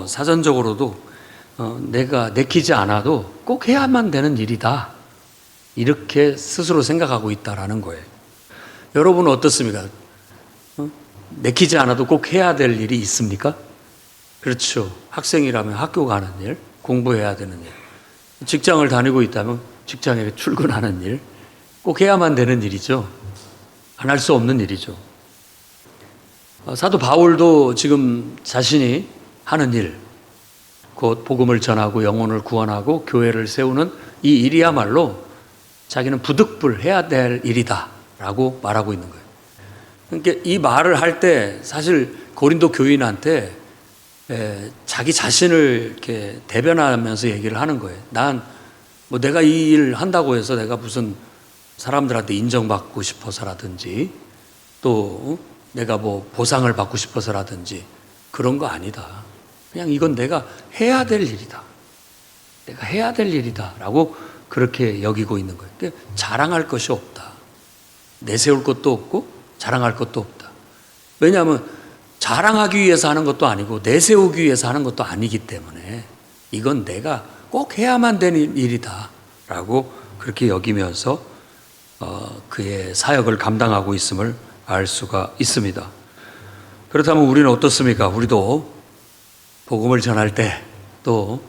사전적으로도 내가 내키지 않아도 꼭 해야만 되는 일이다, 이렇게 스스로 생각하고 있다라는 거예요. 여러분은 어떻습니까? 내키지 않아도 꼭 해야 될 일이 있습니까? 그렇죠. 학생이라면 학교 가는 일, 공부해야 되는 일, 직장을 다니고 있다면 직장에 출근하는 일, 꼭 해야만 되는 일이죠. 안 할 수 없는 일이죠. 사도 바울도 지금 자신이 하는 일, 곧 복음을 전하고 영혼을 구원하고 교회를 세우는 이 일이야말로 자기는 부득불 해야 될 일이다 라고 말하고 있는 거예요. 그러니까 이 말을 할 때 사실 고린도 교인한테 자기 자신을 이렇게 대변하면서 얘기를 하는 거예요. 난 내가 이 일 한다고 해서 내가 무슨 사람들한테 인정받고 싶어서라든지 또 내가 보상을 받고 싶어서라든지 그런 거 아니다. 그냥 이건 내가 해야 될 일이다. 내가 해야 될 일이다 라고 그렇게 여기고 있는 거예요. 그러니까 자랑할 것이 없다. 내세울 것도 없고 자랑할 것도 없다. 왜냐하면 자랑하기 위해서 하는 것도 아니고 내세우기 위해서 하는 것도 아니기 때문에 이건 내가 꼭 해야만 되는 일이다 라고 그렇게 여기면서 그의 사역을 감당하고 있음을 알 수가 있습니다. 그렇다면 우리는 어떻습니까? 우리도 복음을 전할 때, 또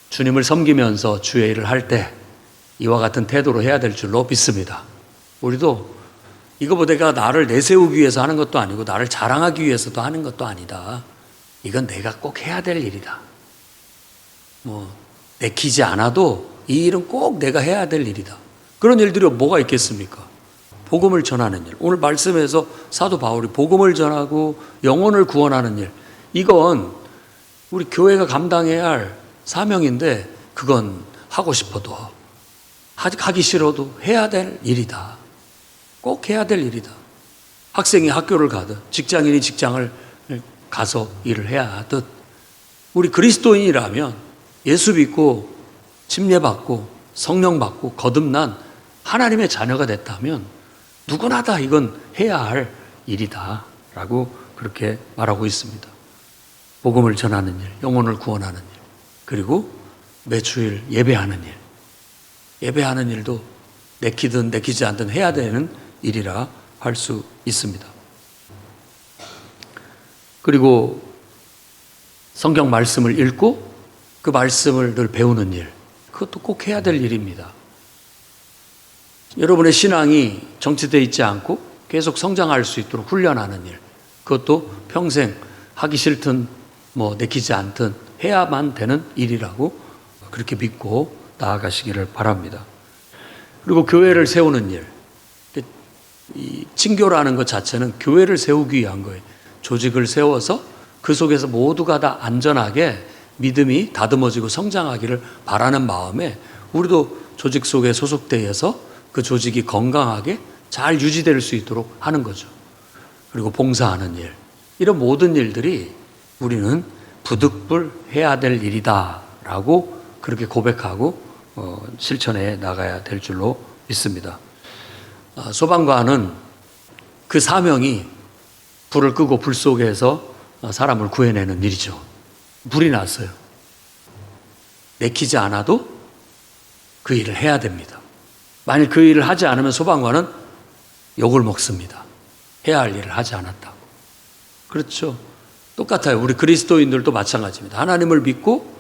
주님을 섬기면서 주의 일을 할 때 이와 같은 태도로 해야 될 줄로 믿습니다. 우리도 이거 내가 나를 내세우기 위해서 하는 것도 아니고 나를 자랑하기 위해서도 하는 것도 아니다. 이건 내가 꼭 해야 될 일이다. 내키지 않아도 이 일은 꼭 내가 해야 될 일이다. 그런 일들이 뭐가 있겠습니까? 복음을 전하는 일. 오늘 말씀에서 사도 바울이 복음을 전하고 영혼을 구원하는 일. 이건 우리 교회가 감당해야 할 사명인데 그건 하고 싶어도 하기 싫어도 해야 될 일이다. 꼭 해야 될 일이다. 학생이 학교를 가듯 직장인이 직장을 가서 일을 해야 하듯 우리 그리스도인이라면 예수 믿고 침례받고 성령 받고 거듭난 하나님의 자녀가 됐다면 누구나 다 이건 해야 할 일이다 라고 그렇게 말하고 있습니다. 복음을 전하는 일, 영혼을 구원하는 일, 그리고 매주일 예배하는 일. 예배하는 일도 내키든 내키지 않든 해야 되는 일이라 할 수 있습니다. 그리고 성경 말씀을 읽고 그 말씀을 늘 배우는 일, 그것도 꼭 해야 될 일입니다. 여러분의 신앙이 정체되어 있지 않고 계속 성장할 수 있도록 훈련하는 일, 그것도 평생 하기 싫든 내키지 않든 해야만 되는 일이라고 그렇게 믿고 나아가시기를 바랍니다. 그리고 교회를 세우는 일, 이 친교라는 것 자체는 교회를 세우기 위한 거예요. 조직을 세워서 그 속에서 모두가 다 안전하게 믿음이 다듬어지고 성장하기를 바라는 마음에 우리도 조직 속에 소속되어서 그 조직이 건강하게 잘 유지될 수 있도록 하는 거죠. 그리고 봉사하는 일, 이런 모든 일들이 우리는 부득불 해야 될 일이다 라고 그렇게 고백하고 실천해 나가야 될 줄로 믿습니다. 소방관은 그 사명이 불을 끄고 불 속에서 사람을 구해내는 일이죠. 불이 났어요. 내키지 않아도 그 일을 해야 됩니다. 만일 그 일을 하지 않으면 소방관은 욕을 먹습니다. 해야 할 일을 하지 않았다고. 그렇죠. 똑같아요. 우리 그리스도인들도 마찬가지입니다. 하나님을 믿고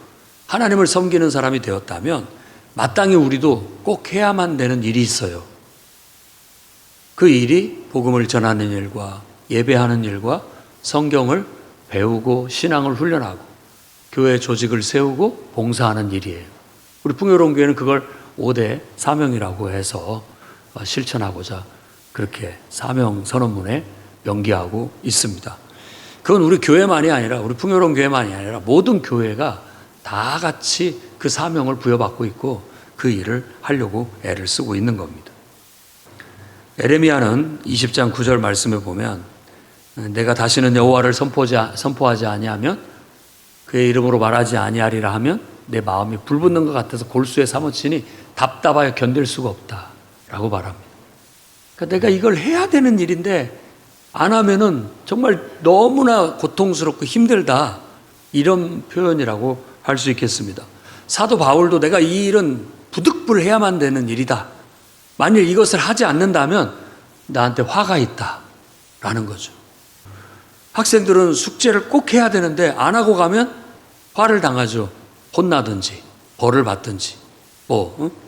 하나님을 섬기는 사람이 되었다면 마땅히 우리도 꼭 해야만 되는 일이 있어요. 그 일이 복음을 전하는 일과 예배하는 일과 성경을 배우고 신앙을 훈련하고 교회 조직을 세우고 봉사하는 일이에요. 우리 풍요로운 교회는 그걸 5대 사명이라고 해서 실천하고자 그렇게 사명 선언문에 명기하고 있습니다. 그건 우리 교회만이 아니라 우리 풍요로운 교회만이 아니라 모든 교회가 다 같이 그 사명을 부여받고 있고 그 일을 하려고 애를 쓰고 있는 겁니다. 에레미야는 20장 9절 말씀에 보면 내가 다시는 여호와를 선포하지 아니하면 그의 이름으로 말하지 아니하리라 하면 내 마음이 불붙는 것 같아서 골수에 사무치니 답답하여 견딜 수가 없다라고 말합니다. 그러니까 내가 이걸 해야 되는 일인데 안 하면은 정말 너무나 고통스럽고 힘들다. 이런 표현이라고 할 수 있겠습니다. 사도 바울도 내가 이 일은 부득불해야만 되는 일이다. 만일 이것을 하지 않는다면 나한테 화가 있다라는 거죠. 학생들은 숙제를 꼭 해야 되는데 안 하고 가면 화를 당하죠. 혼나든지 벌을 받든지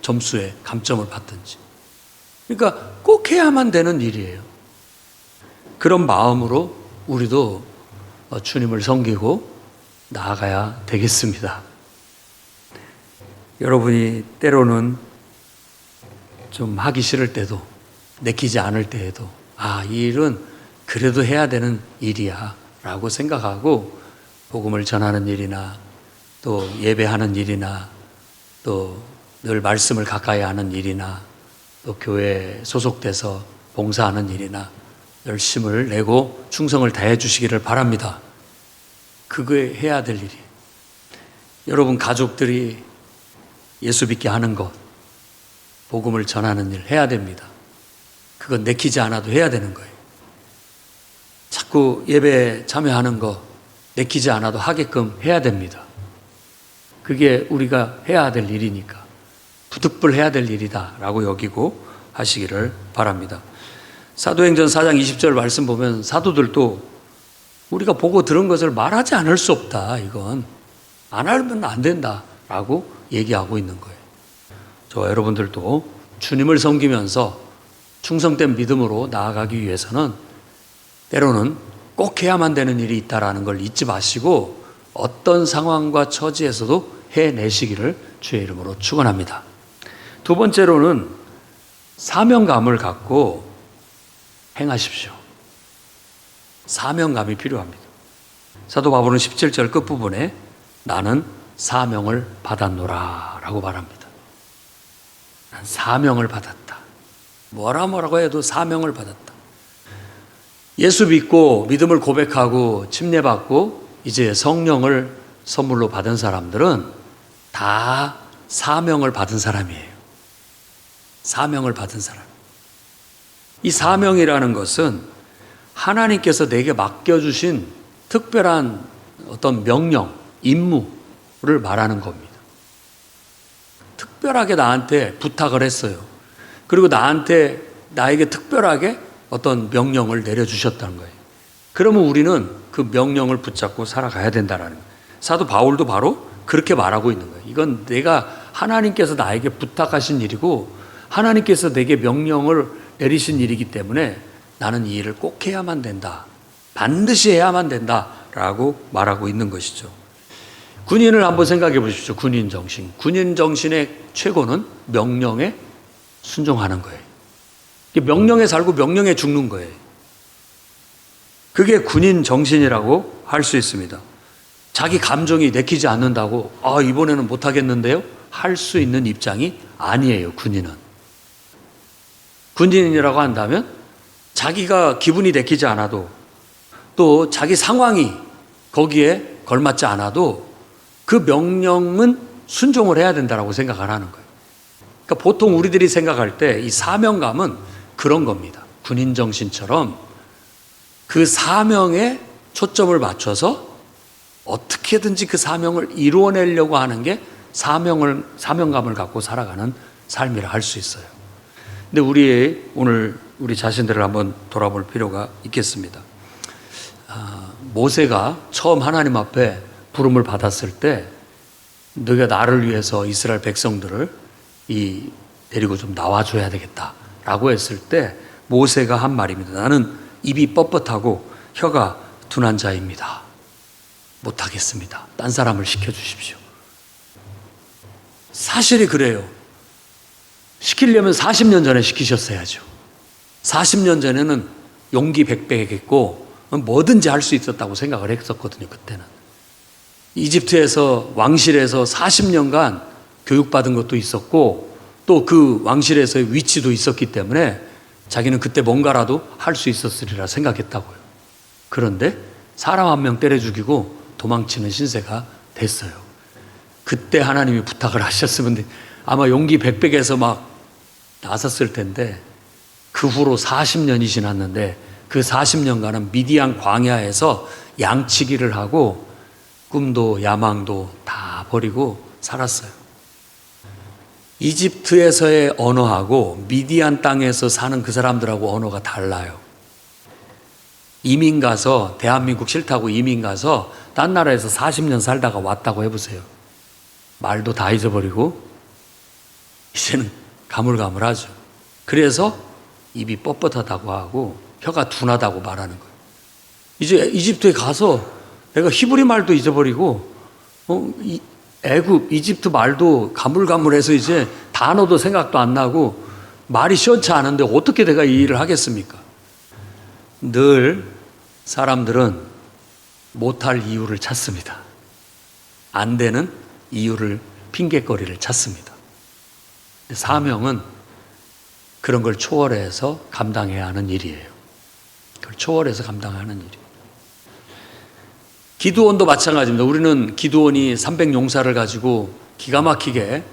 점수에 감점을 받든지. 그러니까 꼭 해야만 되는 일이에요. 그런 마음으로 우리도 주님을 섬기고 나아가야 되겠습니다. 여러분이 때로는 좀 하기 싫을 때도, 내키지 않을 때에도 이 일은 그래도 해야 되는 일이야 라고 생각하고 복음을 전하는 일이나 또 예배하는 일이나 또 늘 말씀을 가까이 하는 일이나 또 교회에 소속돼서 봉사하는 일이나 열심을 내고 충성을 다해 주시기를 바랍니다. 그게 해야 될 일이. 여러분 가족들이 예수 믿게 하는 것, 복음을 전하는 일 해야 됩니다. 그건 내키지 않아도 해야 되는 거예요. 자꾸 예배에 참여하는 거 내키지 않아도 하게끔 해야 됩니다. 그게 우리가 해야 될 일이니까 부득불 해야 될 일이다 라고 여기고 하시기를 바랍니다. 사도행전 4장 20절 말씀 보면 사도들도 우리가 보고 들은 것을 말하지 않을 수 없다. 이건 안 하면 안 된다 라고 얘기하고 있는 거예요. 저와 여러분들도 주님을 섬기면서 충성된 믿음으로 나아가기 위해서는 때로는 꼭 해야만 되는 일이 있다는 걸 잊지 마시고 어떤 상황과 처지에서도 해내시기를 주의 이름으로 축원합니다. 두 번째로는 사명감을 갖고 행하십시오. 사명감이 필요합니다. 사도 바울은 17절 끝부분에 나는 사명을 받았노라 라고 말합니다. 난 사명을 받았다. 뭐라고 해도 사명을 받았다. 예수 믿고 믿음을 고백하고 침례받고 이제 성령을 선물로 받은 사람들은 다 사명을 받은 사람이에요. 사명을 받은 사람. 이 사명이라는 것은 하나님께서 내게 맡겨주신 특별한 어떤 명령, 임무를 말하는 겁니다. 특별하게 나한테 부탁을 했어요. 그리고 나에게 특별하게 어떤 명령을 내려주셨다는 거예요. 그러면 우리는 그 명령을 붙잡고 살아가야 된다는 거예요. 사도 바울도 바로 그렇게 말하고 있는 거예요. 이건 내가 하나님께서 나에게 부탁하신 일이고 하나님께서 내게 명령을 내리신 일이기 때문에 나는 이 일을 꼭 해야만 된다. 반드시 해야만 된다라고 말하고 있는 것이죠. 군인을 한번 생각해 보십시오. 군인 정신. 군인 정신의 최고는 명령에 순종하는 거예요. 명령에 살고 명령에 죽는 거예요. 그게 군인 정신이라고 할 수 있습니다. 자기 감정이 내키지 않는다고 이번에는 못하겠는데요? 할 수 있는 입장이 아니에요. 군인은. 군인이라고 한다면 자기가 기분이 내키지 않아도 또 자기 상황이 거기에 걸맞지 않아도 그 명령은 순종을 해야 된다고 생각을 하는 거예요. 그러니까 보통 우리들이 생각할 때 이 사명감은 그런 겁니다. 군인 정신처럼 그 사명에 초점을 맞춰서 어떻게든지 그 사명을 이루어내려고 하는 게 사명감을 갖고 살아가는 삶이라 할 수 있어요. 근데 오늘 우리 자신들을 한번 돌아볼 필요가 있겠습니다. 모세가 처음 하나님 앞에 부름을 받았을 때 너가 나를 위해서 이스라엘 백성들을 데리고 좀 나와줘야 되겠다라고 했을 때 모세가 한 말입니다. 나는 입이 뻣뻣하고 혀가 둔한 자입니다. 못하겠습니다. 딴 사람을 시켜주십시오. 사실이 그래요. 시키려면 40년 전에 시키셨어야죠. 40년 전에는 용기 백배했고 뭐든지 할 수 있었다고 생각을 했었거든요. 그때는. 이집트에서 왕실에서 40년간 교육받은 것도 있었고 또 그 왕실에서의 위치도 있었기 때문에 자기는 그때 뭔가라도 할 수 있었으리라 생각했다고요. 그런데 사람 한 명 때려 죽이고 도망치는 신세가 됐어요. 그때 하나님이 부탁을 하셨으면 아마 용기 백백에서 막 나섰을 텐데 그 후로 40년이 지났는데 그 40년간은 미디안 광야에서 양치기를 하고 꿈도 야망도 다 버리고 살았어요. 이집트에서의 언어하고 미디안 땅에서 사는 그 사람들하고 언어가 달라요. 이민 가서 대한민국 싫다고 이민 가서 딴 나라에서 40년 살다가 왔다고 해보세요. 말도 다 잊어버리고 이제는 가물가물하죠. 그래서 입이 뻣뻣하다고 하고 혀가 둔하다고 말하는 거예요. 이제 이집트에 가서 내가 히브리 말도 잊어버리고 애굽, 이집트 말도 가물가물해서 이제 단어도 생각도 안 나고 말이 시원치 않은데 어떻게 내가 이 일을 하겠습니까? 늘 사람들은 못할 이유를 찾습니다. 안 되는 이유를, 핑계거리를 찾습니다. 사명은 그런 걸 초월해서 감당해야 하는 일이에요. 그걸 초월해서 감당하는 일이에요. 기드온도 마찬가지입니다. 우리는 기드온이 300용사를 가지고 기가 막히게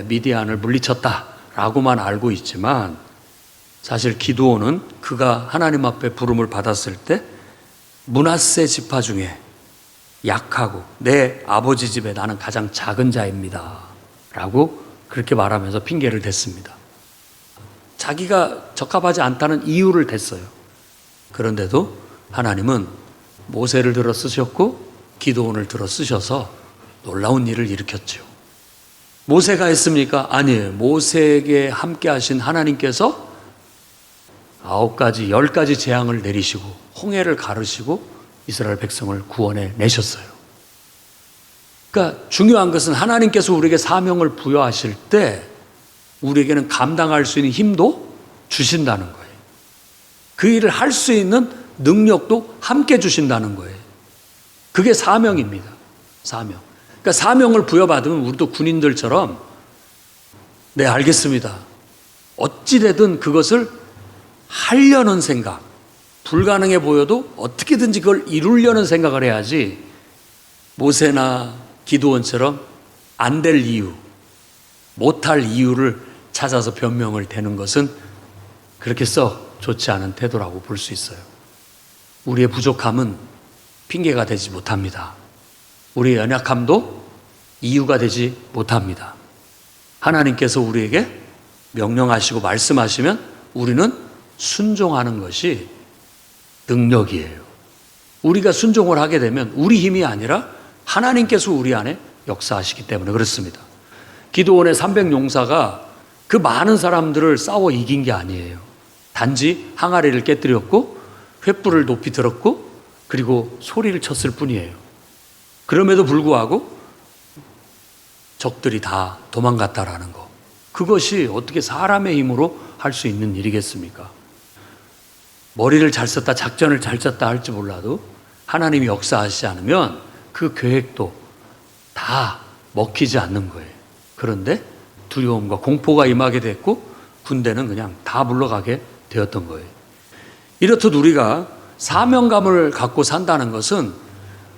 미디안을 물리쳤다라고만 알고 있지만 사실 기드온은 그가 하나님 앞에 부름을 받았을 때 므낫세 지파 중에 약하고 내 아버지 집에 나는 가장 작은 자입니다 라고 그렇게 말하면서 핑계를 댔습니다. 자기가 적합하지 않다는 이유를 댔어요. 그런데도 하나님은 모세를 들어 쓰셨고 기드온을 들어 쓰셔서 놀라운 일을 일으켰죠. 모세가 했습니까? 아니에요. 모세에게 함께 하신 하나님께서 9가지, 10가지 재앙을 내리시고 홍해를 가르시고 이스라엘 백성을 구원해 내셨어요. 그러니까 중요한 것은 하나님께서 우리에게 사명을 부여하실 때 우리에게는 감당할 수 있는 힘도 주신다는 거예요. 그 일을 할 수 있는 능력도 함께 주신다는 거예요. 그게 사명입니다. 사명. 그러니까 사명을 부여받으면 우리도 군인들처럼 네, 알겠습니다. 어찌되든 그것을 하려는 생각, 불가능해 보여도 어떻게든지 그걸 이루려는 생각을 해야지 모세나 기드온처럼 안 될 이유, 못할 이유를 찾아서 변명을 대는 것은 그렇게 썩 좋지 않은 태도라고 볼 수 있어요. 우리의 부족함은 핑계가 되지 못합니다. 우리의 연약함도 이유가 되지 못합니다. 하나님께서 우리에게 명령하시고 말씀하시면 우리는 순종하는 것이 능력이에요. 우리가 순종을 하게 되면 우리 힘이 아니라 하나님께서 우리 안에 역사하시기 때문에 그렇습니다. 기드온의 300용사가 그 많은 사람들을 싸워 이긴 게 아니에요. 단지 항아리를 깨뜨렸고 횃불을 높이 들었고 그리고 소리를 쳤을 뿐이에요. 그럼에도 불구하고 적들이 다 도망갔다라는 거. 그것이 어떻게 사람의 힘으로 할 수 있는 일이겠습니까? 머리를 잘 썼다, 작전을 잘 짰다 할지 몰라도 하나님이 역사하시지 않으면 그 계획도 다 먹히지 않는 거예요. 그런데 두려움과 공포가 임하게 됐고 군대는 그냥 다 물러가게 되었던 거예요. 이렇듯 우리가 사명감을 갖고 산다는 것은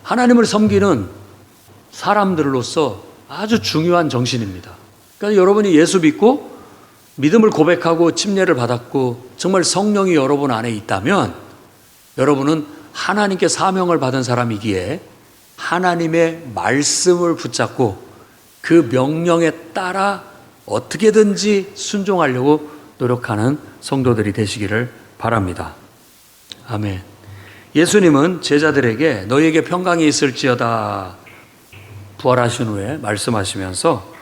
하나님을 섬기는 사람들로서 아주 중요한 정신입니다. 그러니까 여러분이 예수 믿고 믿음을 고백하고 침례를 받았고 정말 성령이 여러분 안에 있다면 여러분은 하나님께 사명을 받은 사람이기에 하나님의 말씀을 붙잡고 그 명령에 따라 어떻게든지 순종하려고 노력하는 성도들이 되시기를 바랍니다. 아멘. 예수님은 제자들에게 너희에게 평강이 있을지어다 부활하신 후에 말씀하시면서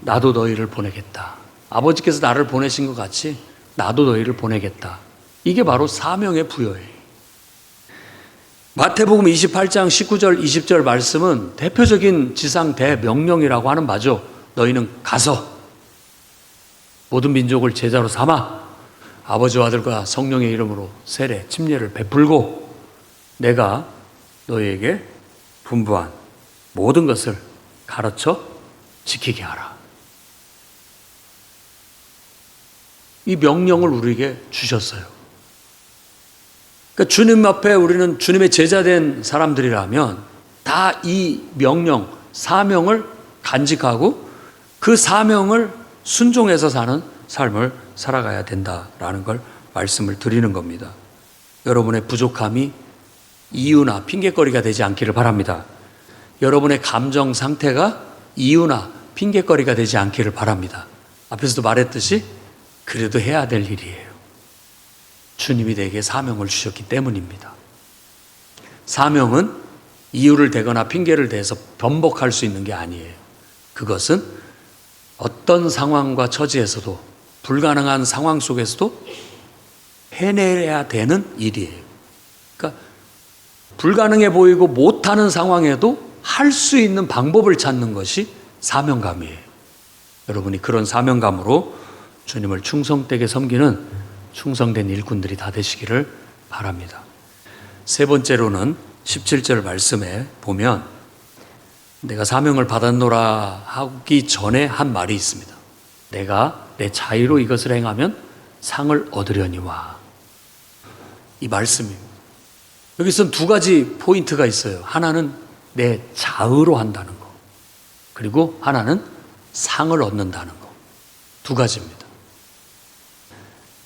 나도 너희를 보내겠다. 아버지께서 나를 보내신 것 같이 나도 너희를 보내겠다. 이게 바로 사명의 부여예요. 마태복음 28장 19절 20절 말씀은 대표적인 지상 대명령이라고 하는 바죠. 너희는 가서 모든 민족을 제자로 삼아 아버지와 아들과 성령의 이름으로 세례, 침례를 베풀고 내가 너희에게 분부한 모든 것을 가르쳐 지키게 하라. 이 명령을 우리에게 주셨어요. 그러니까 주님 앞에 우리는 주님의 제자된 사람들이라면 다 이 명령, 사명을 간직하고 그 사명을 순종해서 사는 삶을 살아가야 된다라는 걸 말씀을 드리는 겁니다. 여러분의 부족함이 이유나 핑계거리가 되지 않기를 바랍니다. 여러분의 감정 상태가 이유나 핑계거리가 되지 않기를 바랍니다. 앞에서도 말했듯이 그래도 해야 될 일이에요. 주님이 내게 사명을 주셨기 때문입니다. 사명은 이유를 대거나 핑계를 대서 변복할 수 있는 게 아니에요. 그것은 어떤 상황과 처지에서도, 불가능한 상황 속에서도 해내야 되는 일이에요. 그러니까 불가능해 보이고 못하는 상황에도 할 수 있는 방법을 찾는 것이 사명감이에요. 여러분이 그런 사명감으로 주님을 충성되게 섬기는 충성된 일꾼들이 다 되시기를 바랍니다. 세 번째로는 17절 말씀에 보면 내가 사명을 받았노라 하기 전에 한 말이 있습니다. 내가 내 자의로 이것을 행하면 상을 얻으려니와. 이 말씀입니다. 여기서는 두 가지 포인트가 있어요. 하나는 내 자의로 한다는 거, 그리고 하나는 상을 얻는다는 거. 두 가지입니다.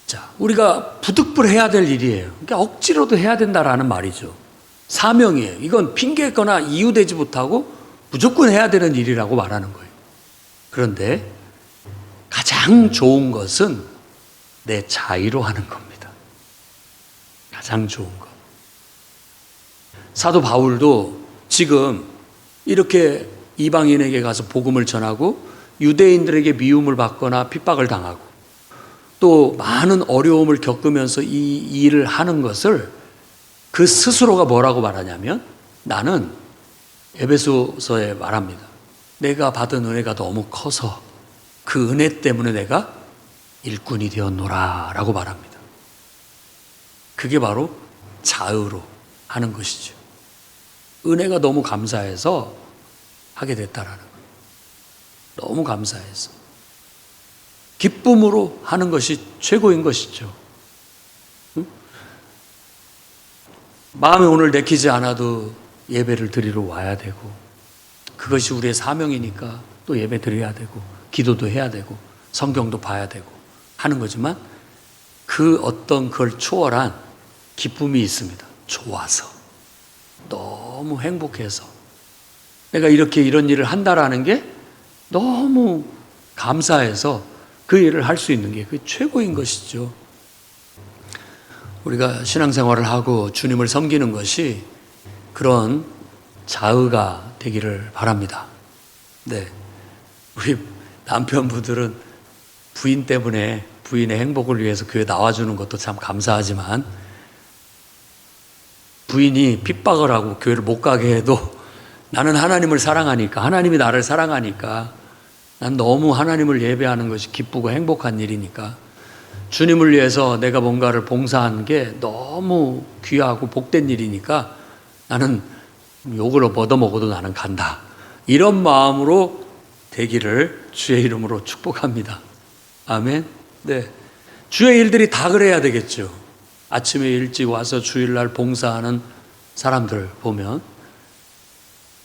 자, 우리가 부득불해야 될 일이에요. 그러니까 억지로도 해야 된다라는 말이죠. 사명이에요. 이건 핑계거나 이유되지 못하고 무조건 해야 되는 일이라고 말하는 거예요. 그런데 가장 좋은 것은 내 자의로 하는 겁니다. 가장 좋은 것. 사도 바울도 지금 이렇게 이방인에게 가서 복음을 전하고 유대인들에게 미움을 받거나 핍박을 당하고 또 많은 어려움을 겪으면서 이 일을 하는 것을 그 스스로가 뭐라고 말하냐면, 나는 에베소서에 말합니다. 내가 받은 은혜가 너무 커서 그 은혜 때문에 내가 일꾼이 되었노라 라고 말합니다. 그게 바로 자의로 하는 것이죠. 은혜가 너무 감사해서 하게 됐다라는 거예요. 너무 감사해서. 기쁨으로 하는 것이 최고인 것이죠. 응? 마음에 오늘 내키지 않아도 예배를 드리러 와야 되고, 그것이 우리의 사명이니까 또 예배 드려야 되고, 기도도 해야 되고, 성경도 봐야 되고 하는 거지만 그 어떤 그걸 초월한 기쁨이 있습니다. 좋아서, 너무 행복해서 내가 이렇게 이런 일을 한다라는 게 너무 감사해서 그 일을 할 수 있는 게 그 최고인 것이죠. 우리가 신앙생활을 하고 주님을 섬기는 것이 그런 자의가 되기를 바랍니다. 네, 우리 남편분들은 부인 때문에 부인의 행복을 위해서 교회 나와주는 것도 참 감사하지만, 부인이 핍박을 하고 교회를 못 가게 해도 나는 하나님을 사랑하니까, 하나님이 나를 사랑하니까, 난 너무 하나님을 예배하는 것이 기쁘고 행복한 일이니까, 주님을 위해서 내가 뭔가를 봉사한 게 너무 귀하고 복된 일이니까 나는 욕을 얻어먹어도 나는 간다. 이런 마음으로 되기를 주의 이름으로 축복합니다. 아멘. 네, 주의 일들이 다 그래야 되겠죠. 아침에 일찍 와서 주일날 봉사하는 사람들 보면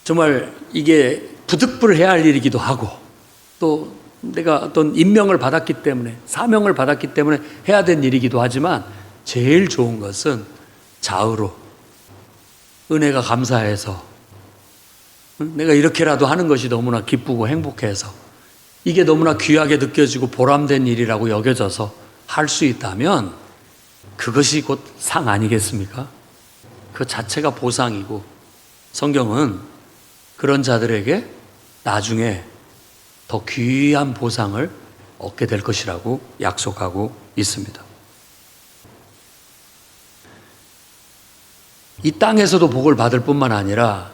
정말 이게 부득불해야 할 일이기도 하고, 또 내가 어떤 임명을 받았기 때문에, 사명을 받았기 때문에 해야 된 일이기도 하지만, 제일 좋은 것은 자의로, 은혜가 감사해서, 내가 이렇게라도 하는 것이 너무나 기쁘고 행복해서, 이게 너무나 귀하게 느껴지고 보람된 일이라고 여겨져서 할 수 있다면 그것이 곧 상 아니겠습니까? 그 자체가 보상이고, 성경은 그런 자들에게 나중에 더 귀한 보상을 얻게 될 것이라고 약속하고 있습니다. 이 땅에서도 복을 받을 뿐만 아니라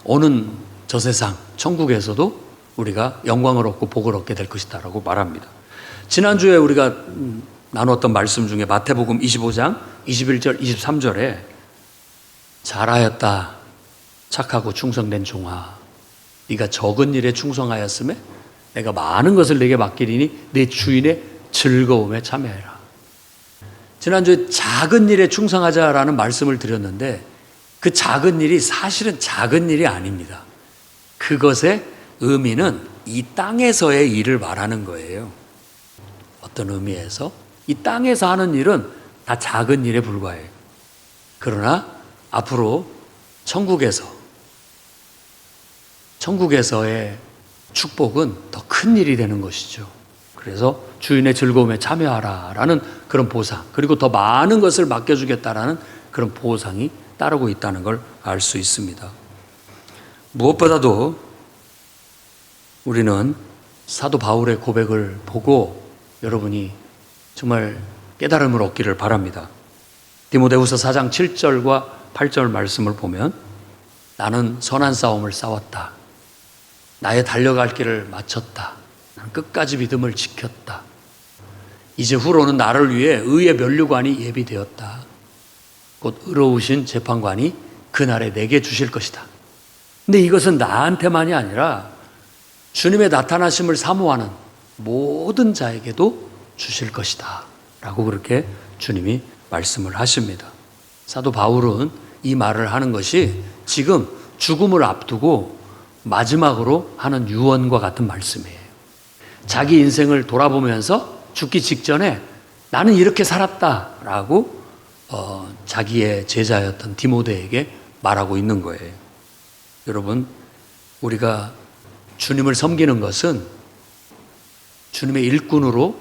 오는 저 세상 천국에서도 우리가 영광을 얻고 복을 얻게 될 것이다라고 말합니다. 지난주에 우리가 나눴던 말씀 중에 마태복음 25장 21절 23절에 잘하였다 착하고 충성된 종아, 네가 적은 일에 충성하였음에 내가 많은 것을 네게 맡기리니 네 주인의 즐거움에 참여해라. 지난주에 작은 일에 충성하자라는 말씀을 드렸는데, 그 작은 일이 사실은 작은 일이 아닙니다. 그것의 의미는 이 땅에서의 일을 말하는 거예요. 어떤 의미에서 이 땅에서 하는 일은 다 작은 일에 불과해요. 그러나 앞으로 천국에서의 축복은 더 큰 일이 되는 것이죠. 그래서 주인의 즐거움에 참여하라라는 그런 보상, 그리고 더 많은 것을 맡겨주겠다라는 그런 보상이 따르고 있다는 걸 알 수 있습니다. 무엇보다도 우리는 사도 바울의 고백을 보고 여러분이 정말 깨달음을 얻기를 바랍니다. 디모데후서 4장 7절과 8절 말씀을 보면 나는 선한 싸움을 싸웠다. 나의 달려갈 길을 마쳤다. 나는 끝까지 믿음을 지켰다. 이제 후로는 나를 위해 의의 면류관이 예비되었다. 곧 의로우신 재판관이 그날에 내게 주실 것이다. 근데 이것은 나한테만이 아니라 주님의 나타나심을 사모하는 모든 자에게도 주실 것이다 라고 그렇게 주님이 말씀을 하십니다. 사도 바울은 이 말을 하는 것이 지금 죽음을 앞두고 마지막으로 하는 유언과 같은 말씀이에요. 자기 인생을 돌아보면서 죽기 직전에 나는 이렇게 살았다라고 자기의 제자였던 디모데에게 말하고 있는 거예요. 여러분, 우리가 주님을 섬기는 것은 주님의 일꾼으로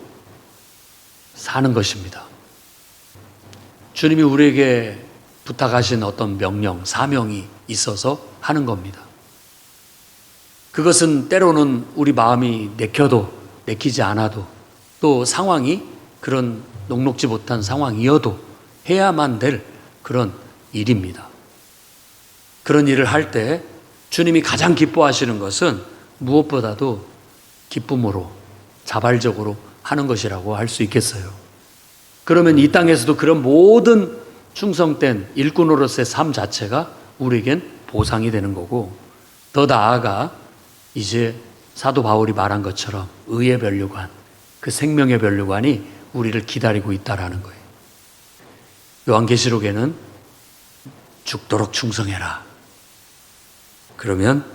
사는 것입니다. 주님이 우리에게 부탁하신 어떤 명령, 사명이 있어서 하는 겁니다. 그것은 때로는 우리 마음이 내켜도 내키지 않아도 또 상황이 그런 녹록지 못한 상황이어도 해야만 될 그런 일입니다. 그런 일을 할 때 주님이 가장 기뻐하시는 것은 무엇보다도 기쁨으로 자발적으로 하는 것이라고 할 수 있겠어요. 그러면 이 땅에서도 그런 모든 충성된 일꾼으로서의 삶 자체가 우리에겐 보상이 되는 거고, 더 나아가 이제 사도 바울이 말한 것처럼 의의 면류관, 그 생명의 면류관이 우리를 기다리고 있다라는 거예요. 요한계시록에는 죽도록 충성해라. 그러면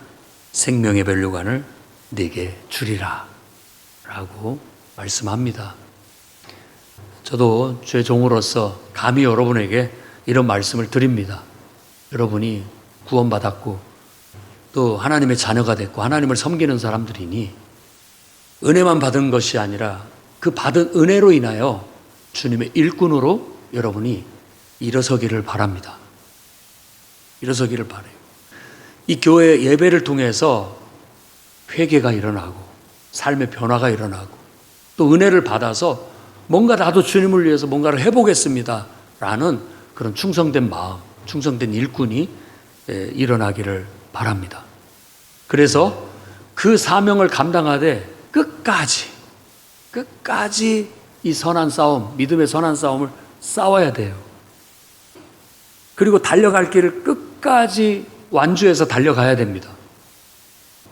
생명의 면류관을 네게 주리라 라고 말씀합니다. 저도 주의 종으로서 감히 여러분에게 이런 말씀을 드립니다. 여러분이 구원받았고 또 하나님의 자녀가 됐고 하나님을 섬기는 사람들이니 은혜만 받은 것이 아니라 그 받은 은혜로 인하여 주님의 일꾼으로 여러분이 일어서기를 바랍니다. 일어서기를 바라요. 이 교회 예배를 통해서 회개가 일어나고 삶의 변화가 일어나고 또 은혜를 받아서 뭔가 나도 주님을 위해서 뭔가를 해보겠습니다 라는 그런 충성된 마음, 충성된 일꾼이 일어나기를 바랍니다. 그래서 그 사명을 감당하되 끝까지 이 선한 싸움, 믿음의 선한 싸움을 싸워야 돼요. 그리고 달려갈 길을 끝까지 완주해서 달려가야 됩니다.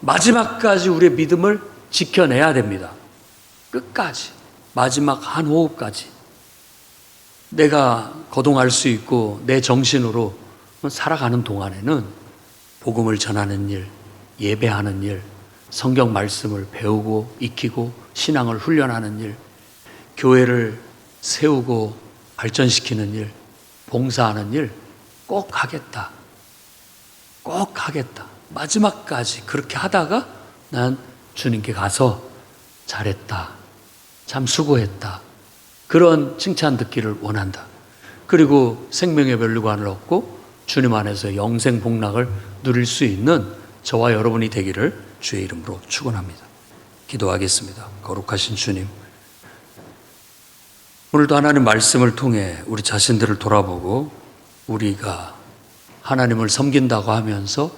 마지막까지 우리의 믿음을 지켜내야 됩니다. 끝까지, 마지막 한 호흡까지 내가 거동할 수 있고 내 정신으로 살아가는 동안에는 복음을 전하는 일, 예배하는 일, 성경 말씀을 배우고 익히고 신앙을 훈련하는 일, 교회를 세우고 발전시키는 일, 봉사하는 일 꼭 하겠다. 꼭 하겠다. 마지막까지 그렇게 하다가 난 주님께 가서 잘했다. 참 수고했다. 그런 칭찬 듣기를 원한다. 그리고 생명의 면류관을 얻고 주님 안에서 영생 복락을 누릴 수 있는 저와 여러분이 되기를 주의 이름으로 축원합니다. 기도하겠습니다. 거룩하신 주님, 오늘도 하나님 말씀을 통해 우리 자신들을 돌아보고 우리가 하나님을 섬긴다고 하면서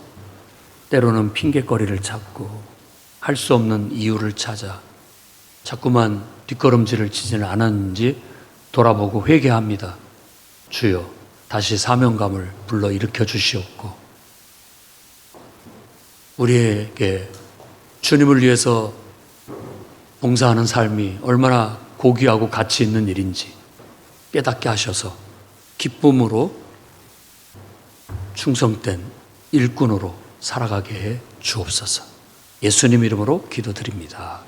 때로는 핑계거리를 찾고 할 수 없는 이유를 찾아 자꾸만 뒷걸음질을 치지는 않았는지 돌아보고 회개합니다. 주여, 다시 사명감을 불러 일으켜 주시옵고 우리에게 주님을 위해서 봉사하는 삶이 얼마나 고귀하고 가치 있는 일인지 깨닫게 하셔서 기쁨으로 충성된 일꾼으로 살아가게 해 주옵소서. 예수님 이름으로 기도드립니다.